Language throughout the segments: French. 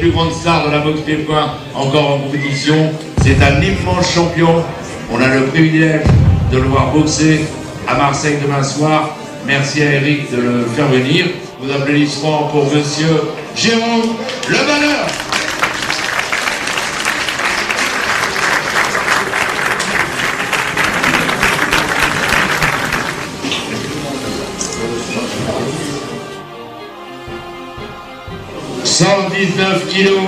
plus grandes stars de la boxe pied-point encore en compétition. C'est un immense champion. On a le privilège de le voir boxer à Marseille demain soir. Merci à Eric de le faire venir. Vous applaudissements pour monsieur Jérôme Le Banner. « 119 kilos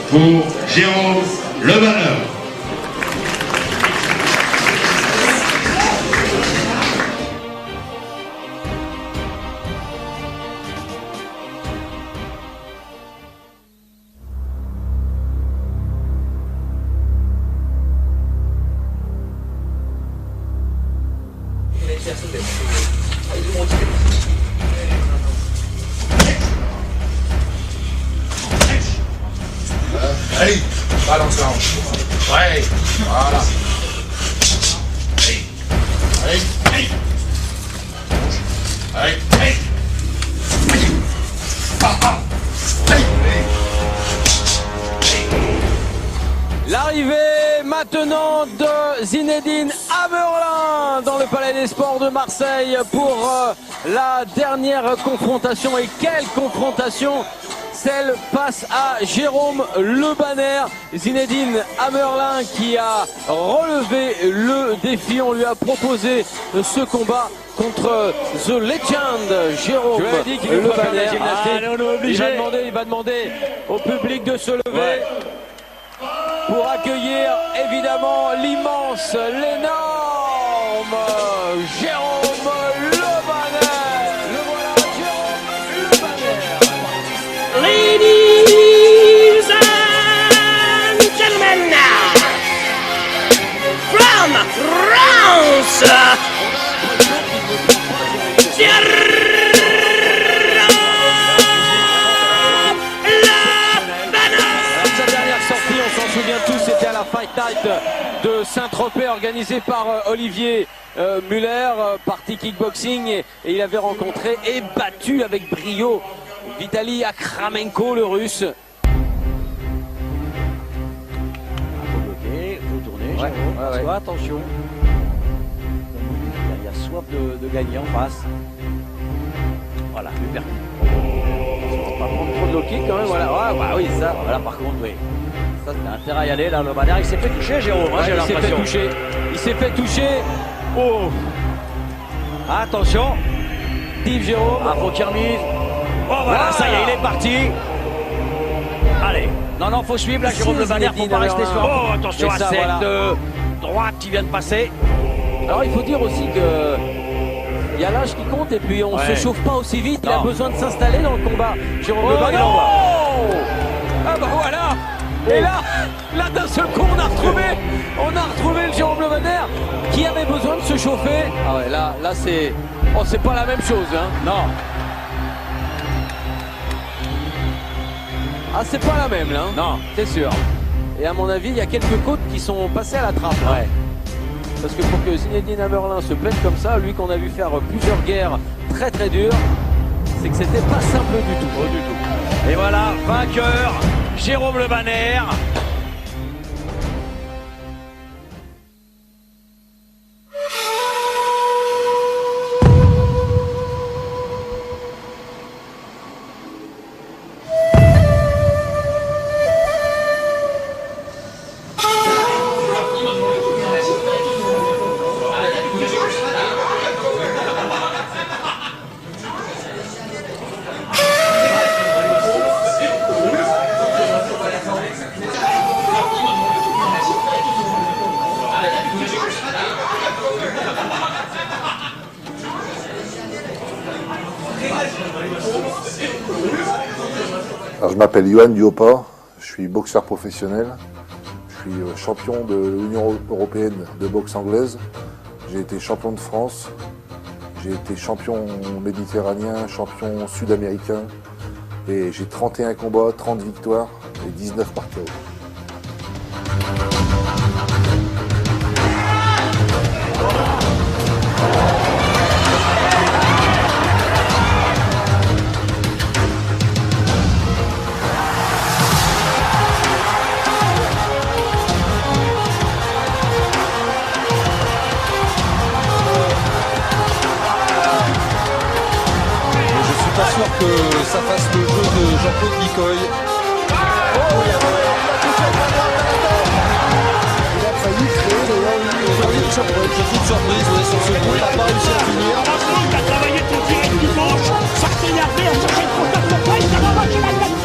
pour Jérôme Le Banner. » Allez, balance la hanche. Ouais, voilà. Allez, allez. Allez, allez. L'arrivée maintenant de Zinedine Hamerlin dans le Palais des Sports de Marseille pour la dernière confrontation. Et quelle confrontation! Celle face à Jérôme Le Banner. Zinedine Hamerlin qui a relevé le défi. On lui a proposé ce combat contre The Legend, Jérôme Le Banner. Il va demander au public de se lever pour accueillir évidemment l'immense, l'énorme Jérôme Le Banner. Le voilà, Jérôme Le Banner. Ladies and gentlemen, from France, C'était à la Fight Night de Saint-Tropez organisée par Olivier Muller, partie kickboxing, et il avait rencontré et battu avec brio Vitali Akramenko, le russe. Il faut tourner, ouais. Attention. Il y a soif de gagner en face. Voilà, le percute. On va pas prendre trop de low kick quand même, voilà. Ah, bah oui, ça, voilà, par contre, oui. Ça, c'est intérêt à y aller, là, Le Banner, il s'est fait toucher, Jérôme, j'ai l'impression. Il s'est fait toucher. Oh. Attention. Steve Jérôme. Faut qu'il remise. Oh, voilà, ça y est, il est parti. Allez. Non, faut suivre, là, Jérôme Le Banner, faut pas rester sur. Oh, attention à cette droite qui vient de passer. Alors, il faut dire aussi que il y a l'âge qui compte et puis on se chauffe pas aussi vite. Il a besoin de s'installer dans le combat. Jérôme Le Banner. Ah bah voilà. Et là d'un seul coup, on a retrouvé le Jérôme Le Banner qui avait besoin de se chauffer. Ah ouais, là c'est, c'est pas la même chose, hein. Non. Ah, c'est pas la même, là. Hein. Non, c'est sûr. Et à mon avis, il y a quelques côtes qui sont passées à la trappe. Ouais. Parce que pour que Zinedine Hamerlin se pète comme ça, lui qu'on a vu faire plusieurs guerres très très dures, c'est que c'était pas simple du tout. Du tout. Et voilà, vainqueur, Jérôme Le Banner. Alors, je m'appelle Yohan Dioport, je suis boxeur professionnel, je suis champion de l'Union européenne de boxe anglaise, j'ai été champion de France, j'ai été champion méditerranéen, champion sud-américain et j'ai 31 combats, 30 victoires et 19 par KO. que ça fasse le jeu de Jean-Claude Nicoy. Il a failli créer une surprise. Petite surprise ouais, sur ce coup, il n'a pas réussi à finir. Bravo, il a travaillé ton direct du gauche, sans s'énerver, à chercher le contact de poing, il a arraché la tête.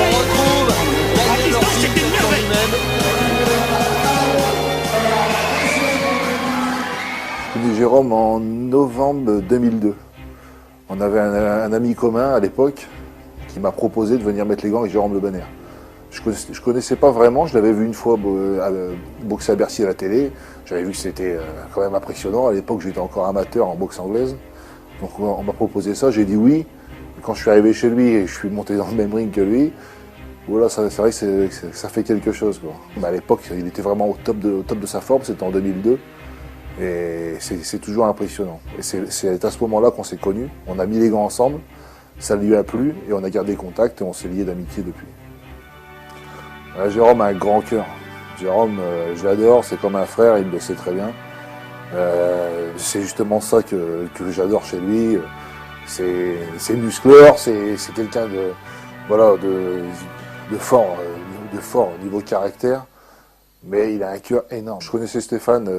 On retrouve Daniel Orsi dans le même. Je connais Jérôme en novembre 2002. On avait un ami commun à l'époque qui m'a proposé de venir mettre les gants avec Jérôme Le Banner. Je connaissais pas vraiment, je l'avais vu une fois boxer à Bercy à la télé. J'avais vu que c'était quand même impressionnant. À l'époque, j'étais encore amateur en boxe anglaise. Donc on m'a proposé ça, j'ai dit oui. Et quand je suis arrivé chez lui et je suis monté dans le même ring que lui, voilà, c'est vrai que ça fait quelque chose, quoi. Mais à l'époque, il était vraiment au top de sa forme, c'était en 2002. Et c'est toujours impressionnant. Et c'est à ce moment-là qu'on s'est connus. On a mis les gants ensemble, ça lui a plu et on a gardé contact et on s'est liés d'amitié depuis. Jérôme a un grand cœur. Jérôme, je l'adore, c'est comme un frère, il le sait très bien. C'est justement ça que j'adore chez lui. C'est muscleur, c'est quelqu'un de fort au niveau caractère, mais il a un cœur énorme. Je connaissais Stéphane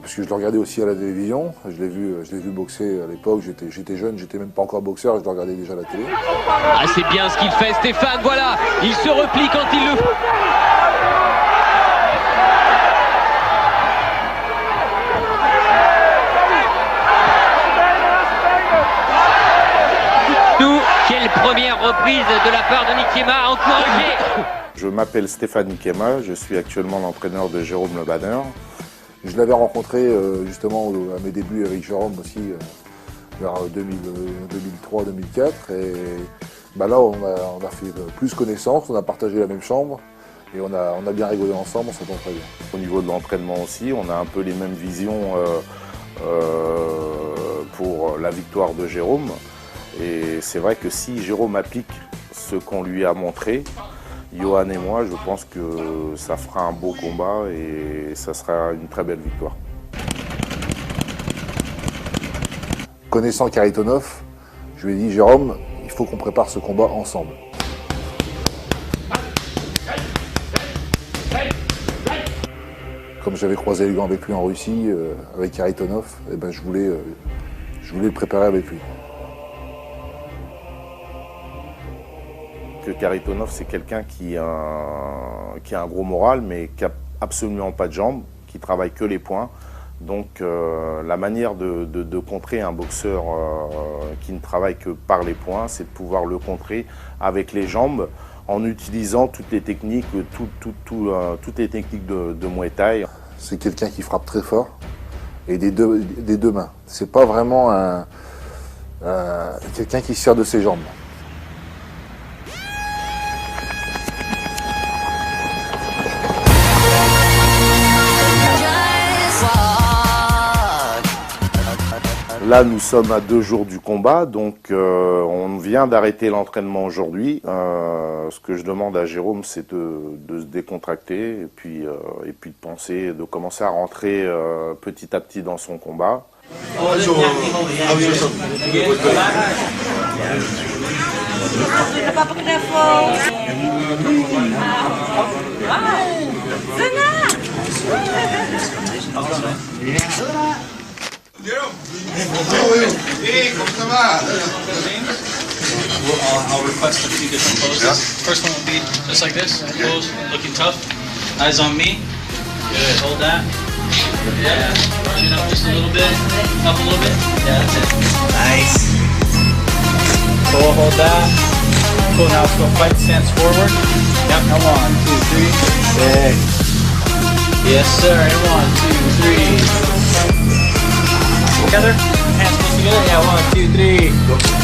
parce que je le regardais aussi à la télévision. Je l'ai vu boxer à l'époque. J'étais jeune, j'étais même pas encore boxeur, je le regardais déjà à la télé. Ah, c'est bien ce qu'il fait, Stéphane. Voilà, il se replie quand il le faut. Quelle première reprise de la part de Nikema, encouragé. Je m'appelle Stéphane Nikema, je suis actuellement l'entraîneur de Jérôme Le Banner. Je l'avais rencontré justement à mes débuts avec Jérôme aussi, vers 2003-2004. Et là, on a fait plus connaissance, on a partagé la même chambre et on a bien rigolé ensemble, on s'entend très bien. Au niveau de l'entraînement aussi, on a un peu les mêmes visions pour la victoire de Jérôme. Et c'est vrai que si Jérôme applique ce qu'on lui a montré, Johan et moi, je pense que ça fera un beau combat et ça sera une très belle victoire. Connaissant Kharitonov, je lui ai dit, Jérôme, il faut qu'on prépare ce combat ensemble. Comme j'avais croisé les gants avec lui en Russie, avec Kharitonov, je voulais le préparer avec lui. Que Kharitonov, c'est quelqu'un qui a un gros moral, mais qui n'a absolument pas de jambes, qui travaille que les poings. Donc la manière de contrer un boxeur qui ne travaille que par les poings, c'est de pouvoir le contrer avec les jambes, en utilisant toutes les techniques, toutes les techniques de Muay Thai. C'est quelqu'un qui frappe très fort et des deux mains. C'est pas vraiment quelqu'un qui se sert de ses jambes. Là, nous sommes à 2 jours du combat, donc on vient d'arrêter l'entraînement aujourd'hui. Ce que je demande à Jérôme, c'est de se décontracter et puis de penser, de commencer à rentrer petit à petit dans son combat. Hey, comment ça va? I'll request a few different poses. Yeah. First one will be just like this, pose, looking tough. Eyes on me. Good, hold that. Yeah, chin up just a little bit, up a little bit. Yeah, that's it. Nice. Cool, hold that. Cool, now let's go fight stance forward. Yep, now 1, 2, 3, 6. Yes, sir, and 1, 2, 3. Together, hands close together. Yeah, 1, 2, 3.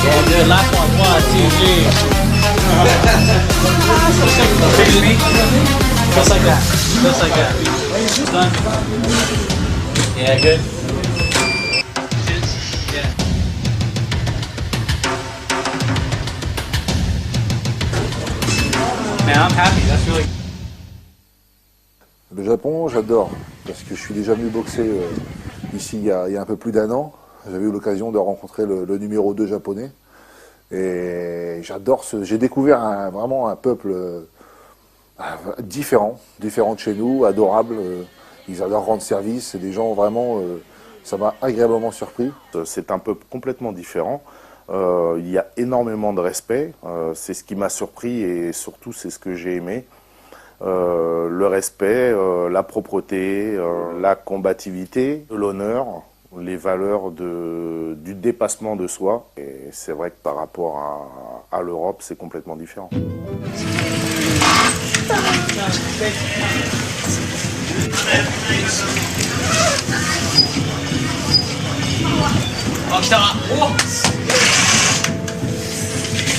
Yeah, good. Last one. 1, 2, 3. Face me. Just like that. Just like that. Done. Yeah, good. Yeah. Man, I'm happy. That's really. Le Japon, j'adore, parce que je suis déjà venu boxer ici il y a un peu plus d'1 an. J'avais eu l'occasion de rencontrer le numéro 2 japonais. Et j'adore j'ai découvert vraiment un peuple différent de chez nous, adorable. Ils adorent rendre service, c'est des gens vraiment, ça m'a agréablement surpris. C'est un peuple complètement différent. Il y a énormément de respect, c'est ce qui m'a surpris et surtout c'est ce que j'ai aimé. Le respect, la propreté, la combativité, l'honneur, les valeurs du dépassement de soi. Et c'est vrai que par rapport à l'Europe, c'est complètement différent. Oh, 来た。お。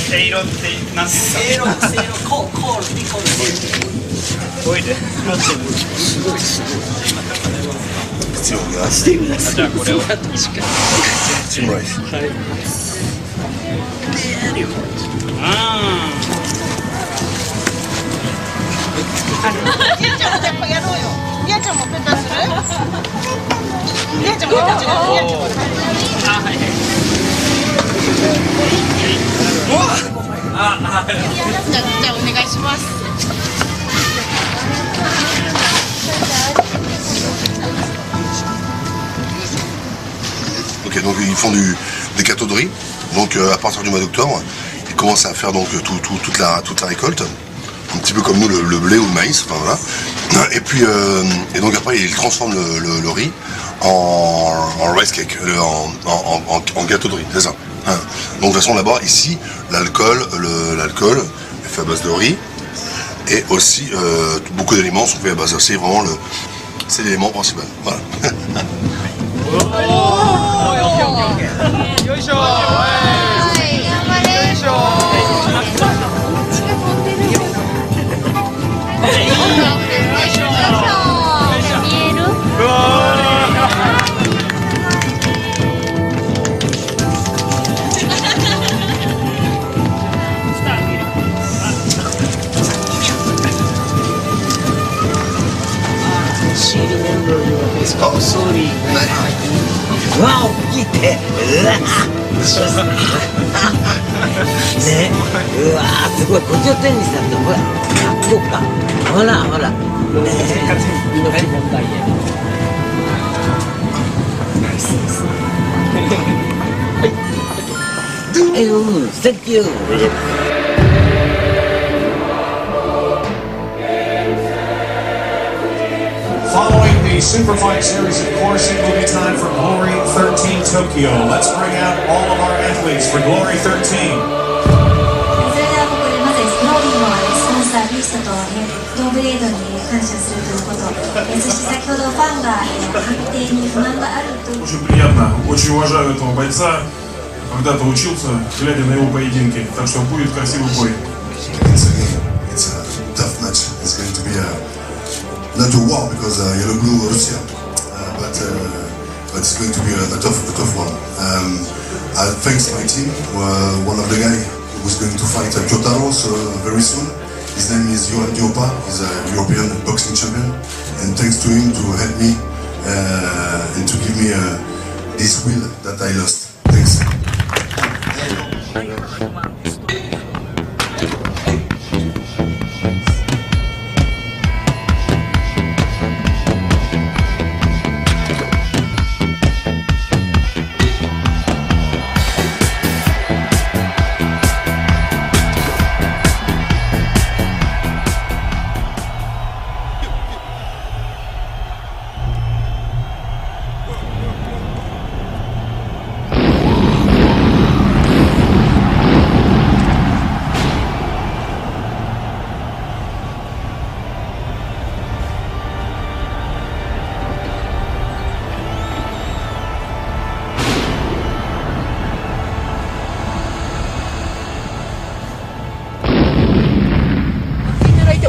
せいろってなんて言うんですか。せいろコールニコールせいろ。トイレ。すごい。必要がしてください。じゃあこれを。チムライス。はい。ああ。リアちゃんもやっぱやろうよ。リアちゃんもペタする？リアちゃんもペタする？リアちゃんも。あ、はいはい。じゃあお願いします。Ok, donc ils font des gâteaux de riz. Donc à partir du mois d'octobre, ils commencent à faire donc toute la récolte. Un petit peu comme nous le blé ou le maïs, enfin voilà. Et puis et donc après ils transforment le riz en rice cake, en gâteau de riz, c'est ça. Donc de toute façon là-bas, ici, l'alcool est fait à base de riz. Et aussi beaucoup d'éléments sont faits à base de c'est vraiment c'est l'élément principal. Voilà. Oh, sorry. Wow, 大きいって。うわね、うわすごい。こっちのテニスだってほら、こうか。ほらほら。命問題へ。はい。うん、Thank you. Following the Superfight Series of coursing will be time for Glory 13 Tokyo. Let's bring out all of our athletes for Glory 13. それではここでまずスローリーのスポンサービーストとドーブレードに感謝するということ。そして先ほどファンが判定に不満があるという。 Очень приятно, очень уважаю этого бойца. Когда-то учился, глядя на его поединки, так что будет красивый бой. It's a tough match. It's going to be not a war because Yellow Blue Russia, but it's going to be a tough one. Thanks my team. One of the guys who's going to fight Jotaro very soon. His name is Yohan Diopa. He's a European boxing champion, and thanks to him to help me and to give me this win that I lost. Thanks.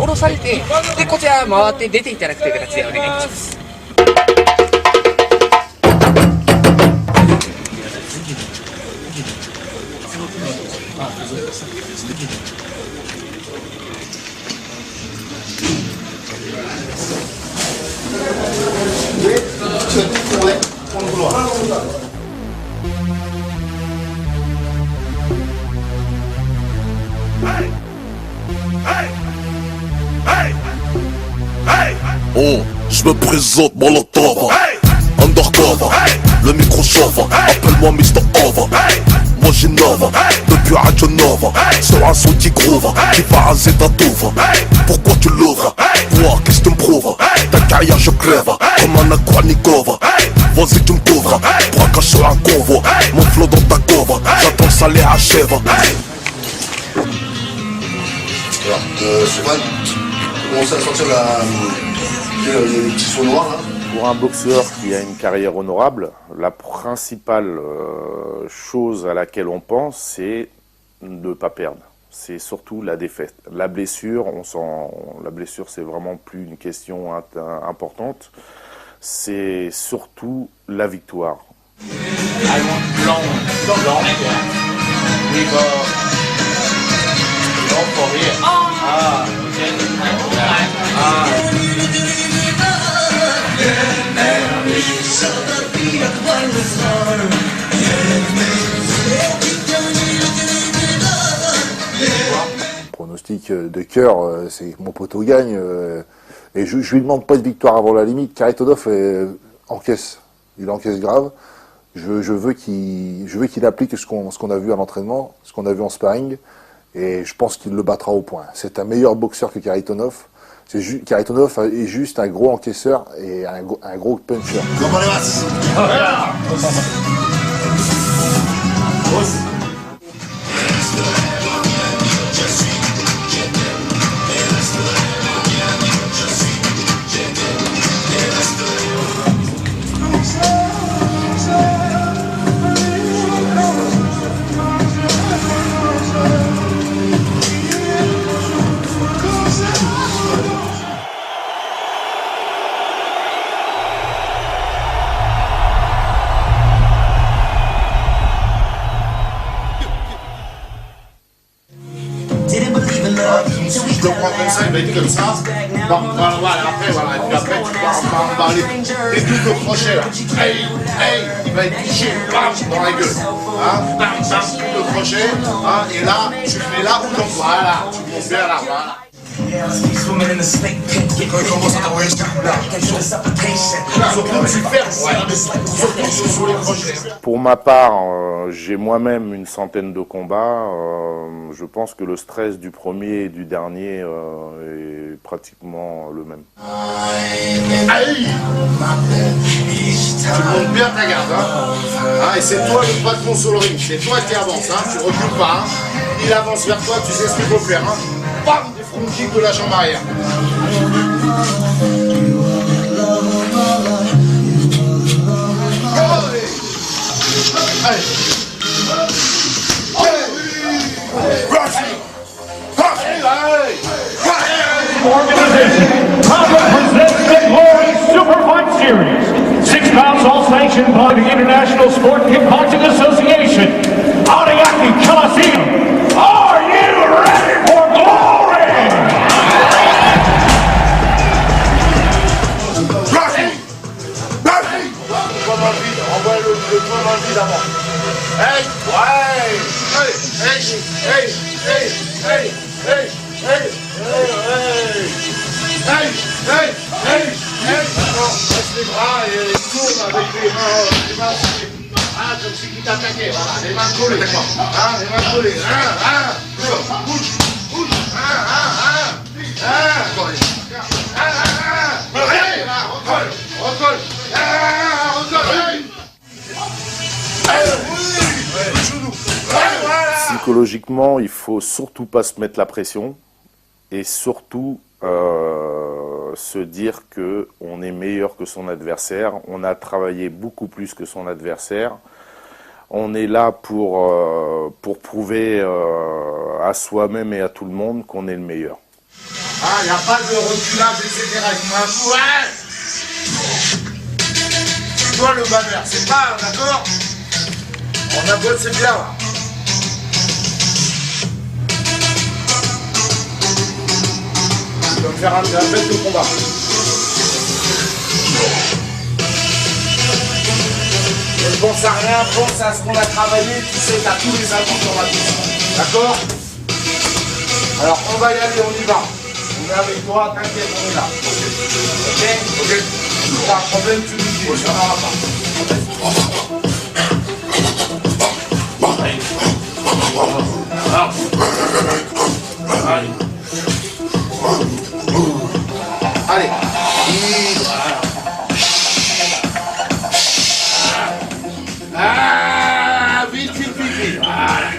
降ろされて、でこちら回って出ていただくという形でお願いいたします。Je me présente, Molotov, undercover, le micro chauve, appelle-moi Mr. Over. Moi j'innove, depuis Radio Nova, sur un son qui groove, qui va raser ta douve. Pourquoi tu l'ouvres? Toi, qu'est-ce que tu me prouves? Ta carrière je crève, comme un Akwanikova. Vas-y tu me couvres, braquage sur un convoi. Mon flow dans ta cove, j'attends que ça les achève. Alors, c'est vrai, commencer à sortir le petit fond noir là. Pour un boxeur qui a une carrière honorable, la principale chose à laquelle on pense, c'est de ne pas perdre. C'est surtout la défaite. La blessure, la blessure, c'est vraiment plus une question importante. C'est surtout la victoire. Pronostic de cœur, c'est que mon poteau gagne. Et je lui demande pas de victoire avant la limite. Kharitonov encaisse. Il encaisse grave. Je veux qu'il applique ce qu'on a vu à l'entraînement, ce qu'on a vu en sparring. Et je pense qu'il le battra au point. C'est un meilleur boxeur que Kharitonov. Kharitonov est juste un gros encaisseur et un gros puncher. Je le prends comme ça, il va être comme ça. Voilà, après, voilà. Et puis après, tu vas parler des doubles crochets là. Hey, hey, il va être touché, bam, dans la gueule. Hein, bam, bam, double crochet. Hein, et là, tu le mets là, donc voilà. Tu montes bien là, voilà. Quand il commence à t'envoyer là, surtout tu fermes, surtout sur les crochets. Pour ma part, j'ai moi-même une centaine de combats. Je pense que le stress du premier et du dernier est pratiquement le même. Aïe, tu montes bien ta garde, hein. Et c'est toi le patron sur le ring, c'est toi qui avance, hein. Tu recules pas, hein. Il avance vers toi, tu sais ce qu'il faut faire, hein. Bam, des front kick de la jambe arrière. Organization proudly presents the Glory Super Fight Series. 6 bouts, all sanctioned by the International Sport Kickboxing Association. Ariake Coliseum. Are you ready for glory? Envoie le point dans le vide avant. Hey, ouais. Hey, hey, hey, hey, hey, hey, hey. Hey, hey, hey, hey. Non, laisse les bras et tourne avec les mains. Ah, comme si tu t'attaquais, voilà, les mains collées. Ah, les mains collées. Bouge, bouge. Recolle. Psychologiquement, il faut surtout pas se mettre la pression et surtout se dire que on est meilleur que son adversaire. On a travaillé beaucoup plus que son adversaire. On est là pour prouver à soi-même et à tout le monde qu'on est le meilleur. Ah, il n'y a pas de reculage, etc. Il m'a un coup, ouais. C'est toi le baveur, c'est pas, d'accord? On a beau, c'est bien, là. Tu vas me faire un bête de combat. Ne pense à rien, pense à ce qu'on a travaillé, tu sais, t'as tous les atouts sur la piste. D'accord? Alors, on va y aller, on y va. On vais avec toi, t'inquiète, on est là. Ok? Ok? Si t'as un problème, tu nous dis, il n'y en aura pas. Allez. Ah, vite, vite, vite, vite. Voilà.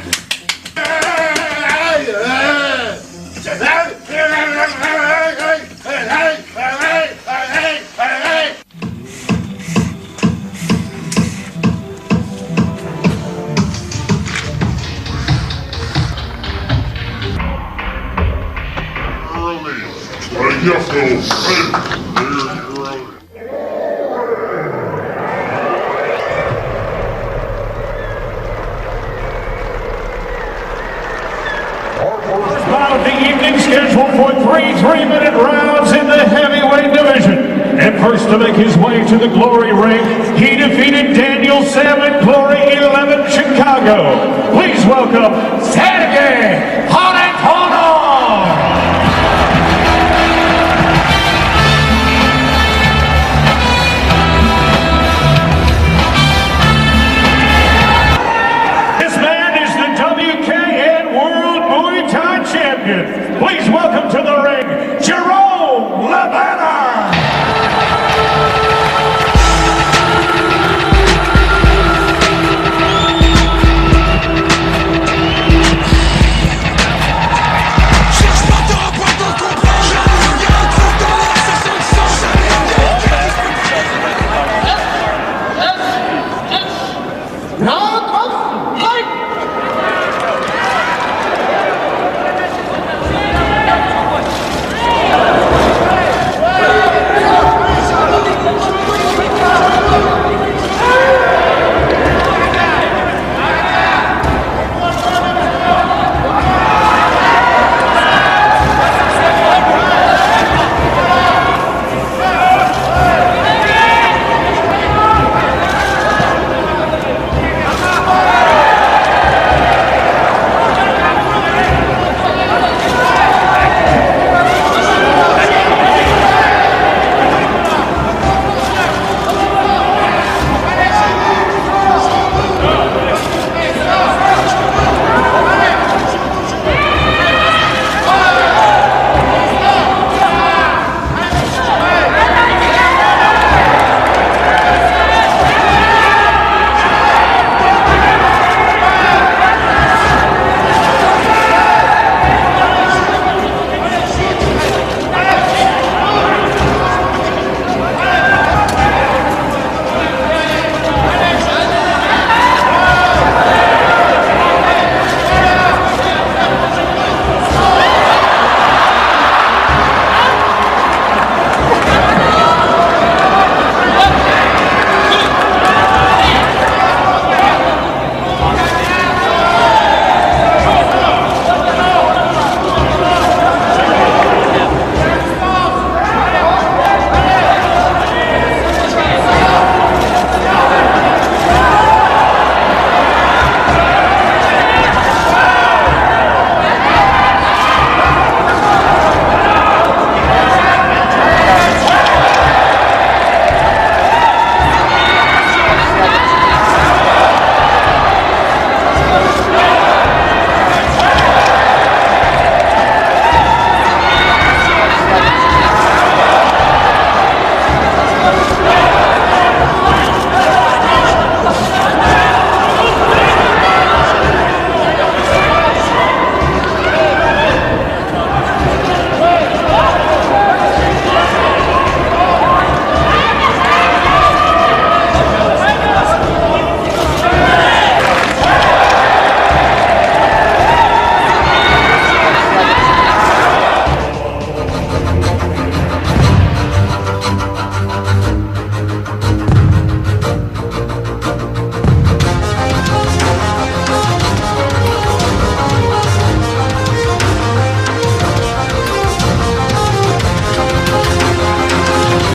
Bout of the evening scheduled for 3 3-minute rounds in the heavyweight division. And first to make his way to the Glory ring, he defeated Daniel Sam in Glory 11 Chicago. Please welcome Sergey